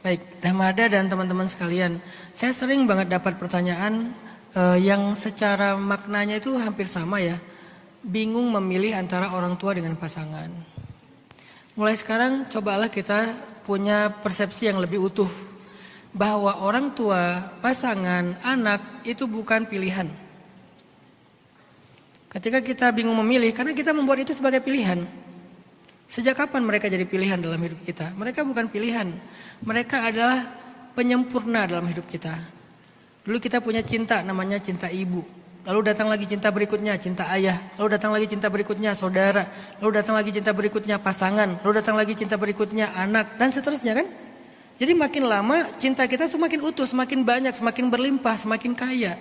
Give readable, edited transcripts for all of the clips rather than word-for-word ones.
Baik, Teh Mada dan teman-teman sekalian, saya sering banget dapat pertanyaan yang secara maknanya itu hampir sama ya. Bingung memilih antara orang tua dengan pasangan. Mulai sekarang cobalah kita punya persepsi yang lebih utuh. Bahwa orang tua, pasangan, anak itu bukan pilihan. Ketika kita bingung memilih, karena kita membuat itu sebagai pilihan. Sejak kapan mereka jadi pilihan dalam hidup kita? Mereka bukan pilihan. Mereka adalah penyempurna dalam hidup kita. Dulu kita punya cinta namanya cinta ibu. Lalu datang lagi cinta berikutnya cinta ayah. Lalu datang lagi cinta berikutnya saudara. Lalu datang lagi cinta berikutnya pasangan. Lalu datang lagi cinta berikutnya anak. Dan seterusnya kan. Jadi makin lama cinta kita semakin utuh, semakin banyak, semakin berlimpah, semakin kaya.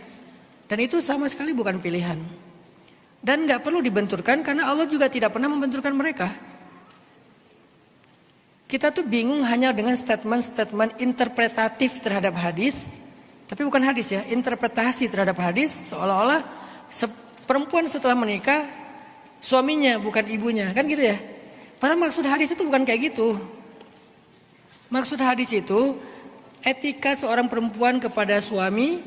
Dan itu sama sekali bukan pilihan. Dan gak perlu dibenturkan karena Allah juga tidak pernah membenturkan mereka. Kita tuh bingung hanya dengan statement-statement interpretatif terhadap hadis. Tapi bukan hadis ya, interpretasi terhadap hadis. Seolah-olah perempuan setelah menikah suaminya bukan ibunya, kan gitu ya. Padahal maksud hadis itu bukan kayak gitu. Maksud hadis itu etika seorang perempuan kepada suami.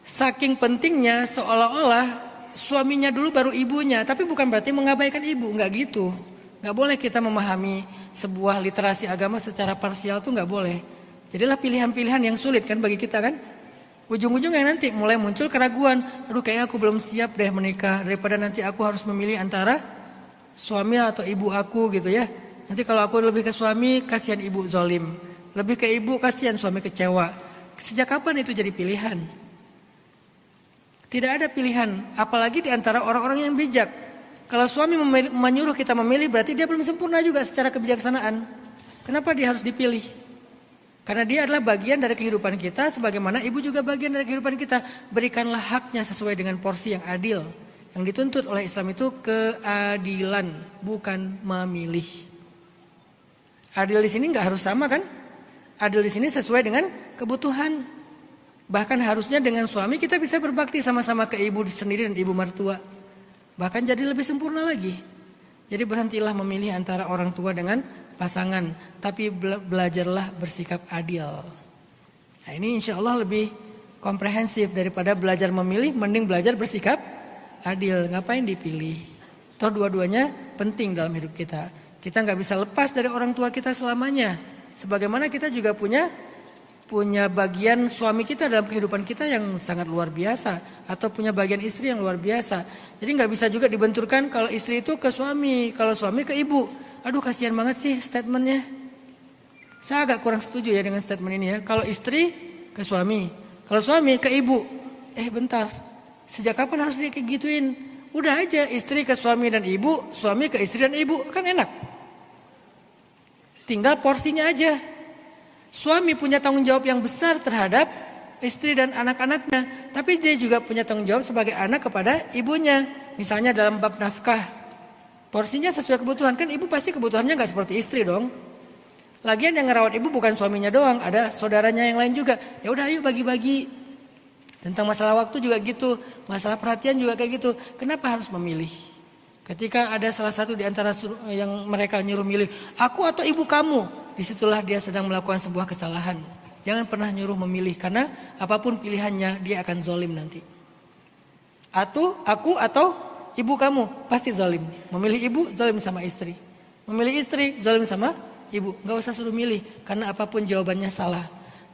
Saking pentingnya seolah-olah suaminya dulu baru ibunya. Tapi bukan berarti mengabaikan ibu, enggak gitu. Gak boleh kita memahami sebuah literasi agama secara parsial tuh gak boleh. Jadilah pilihan-pilihan yang sulit kan bagi kita kan. Ujung-ujungnya nanti mulai muncul keraguan. Aduh kayaknya aku belum siap deh menikah. Daripada nanti aku harus memilih antara suami atau ibu aku gitu ya. Nanti kalau aku lebih ke suami kasihan ibu zolim. Lebih ke ibu kasihan suami kecewa. Sejak kapan itu jadi pilihan? Tidak ada pilihan. Apalagi di antara orang-orang yang bijak. Kalau suami menyuruh kita memilih berarti dia belum sempurna juga secara kebijaksanaan. Kenapa dia harus dipilih? Karena dia adalah bagian dari kehidupan kita sebagaimana ibu juga bagian dari kehidupan kita. Berikanlah haknya sesuai dengan porsi yang adil. Yang dituntut oleh Islam itu keadilan, bukan memilih. Adil di sini nggak harus sama kan? Adil di sini sesuai dengan kebutuhan. Bahkan harusnya dengan suami kita bisa berbakti sama-sama ke ibu sendiri dan ibu mertua. Bahkan jadi lebih sempurna lagi. Jadi berhentilah memilih antara orang tua dengan pasangan. Tapi belajarlah bersikap adil. Nah ini insya Allah lebih komprehensif daripada belajar memilih. Mending belajar bersikap adil. Ngapain dipilih? Toh dua-duanya penting dalam hidup kita. Kita gak bisa lepas dari orang tua kita selamanya. Sebagaimana kita juga punya bagian suami kita dalam kehidupan kita yang sangat luar biasa. Atau punya bagian istri yang luar biasa. Jadi gak bisa juga dibenturkan kalau istri itu ke suami. Kalau suami ke ibu. Aduh kasihan banget sih statementnya. Saya agak kurang setuju ya dengan statement ini ya. Kalau istri ke suami. Kalau suami ke ibu. Bentar. Sejak kapan harus dia kayak gituin? Udah aja istri ke suami dan ibu. Suami ke istri dan ibu. Kan enak. Tinggal porsinya aja. Suami punya tanggung jawab yang besar terhadap istri dan anak-anaknya. Tapi dia juga punya tanggung jawab sebagai anak kepada ibunya. Misalnya dalam bab nafkah. Porsinya sesuai kebutuhan. Kan ibu pasti kebutuhannya gak seperti istri dong. Lagian yang ngerawat ibu bukan suaminya doang. Ada saudaranya yang lain juga. Ya udah ayo bagi-bagi. Tentang masalah waktu juga gitu. Masalah perhatian juga kayak gitu. Kenapa harus memilih? Ketika ada salah satu di antara yang mereka nyuruh milih. Aku atau ibu kamu? Disitulah dia sedang melakukan sebuah kesalahan. Jangan pernah nyuruh memilih. Karena apapun pilihannya dia akan zolim nanti. Atau aku atau ibu kamu pasti zolim. Memilih ibu zolim sama istri. Memilih istri zolim sama ibu. Gak usah suruh milih. Karena apapun jawabannya salah.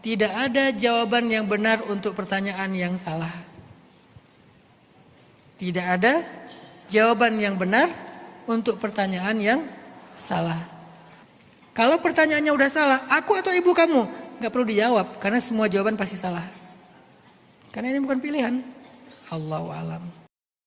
Tidak ada jawaban yang benar untuk pertanyaan yang salah. Tidak ada jawaban yang benar untuk pertanyaan yang salah. Kalau pertanyaannya udah salah, aku atau ibu kamu? Gak perlu dijawab, karena semua jawaban pasti salah. Karena ini bukan pilihan. Allahu a'lam.